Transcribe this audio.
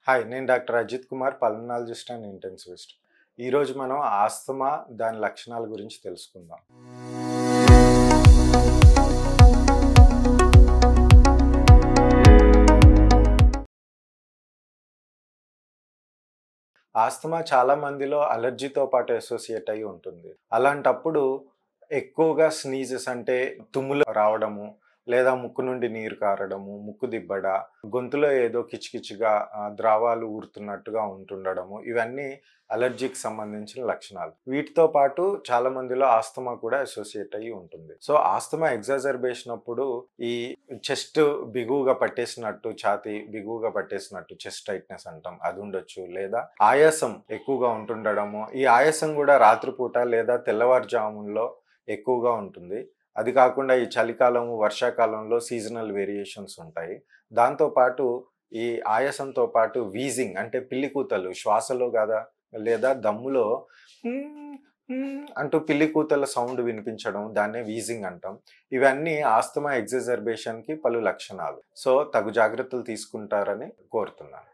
Hi, నేను doctor Ajith Kumar, pulmonologist and intensivist. ఈరోజు మనం ఆస్తమా, దాని లక్షణాల గురించి తెలుసుకుందాం. ఆస్తమా చాలా మందిలో అలర్జీతో పాటు అసోసియేట్ అయి ఉంటుంది. అలాంటప్పుడు ఎక్కువగా స్నీజెస్ అంటే తుమ్ములు రావడము, లేదా ముక్కు నుండి నీరు కారడము, ముక్కు దిబ్బడ, గొంతులో ఏదో కిచకిచగా ద్రావాలు ఊరుతున్నట్టుగా ఉంటుండడము, ఇవన్నీ అలర్జీకి సంబంధించిన లక్షణాలు. వీటితో పాటు చాలా మందిలో ఆస్తమా కూడా అసోసియేట్ అయ్యి ఉంటుంది. సో ఆస్తమా ఎగ్జాజర్బేషన్ అప్పుడు ఈ చెస్ట్ బిగువుగా పట్టేసినట్టు, ఛాతీ బిగువుగా పట్టేసినట్టు, చెస్ట్ టైట్నెస్ అంటాం, అది ఉండొచ్చు. లేదా ఆయాసం ఎక్కువగా ఉంటుండడము, ఈ ఆయాసం కూడా రాత్రిపూట లేదా తెల్లవారుజాముల్లో ఎక్కువగా ఉంటుంది. అది కాకుండా ఈ చలికాలము, వర్షాకాలంలో సీజనల్ వేరియేషన్స్ ఉంటాయి. దాంతోపాటు ఈ ఆయాసంతో పాటు వీజింగ్ అంటే పిల్లి కూతలు శ్వాసలో కదా లేదా దమ్ములో అంటూ పిల్లి కూతల సౌండ్ వినిపించడం, దాన్నే వీజింగ్ అంటాం. ఇవన్నీ ఆస్తమా ఎగ్జాజర్బేషన్కి పలు లక్షణాలు. సో తగు జాగ్రత్తలు తీసుకుంటారని కోరుతున్నాను.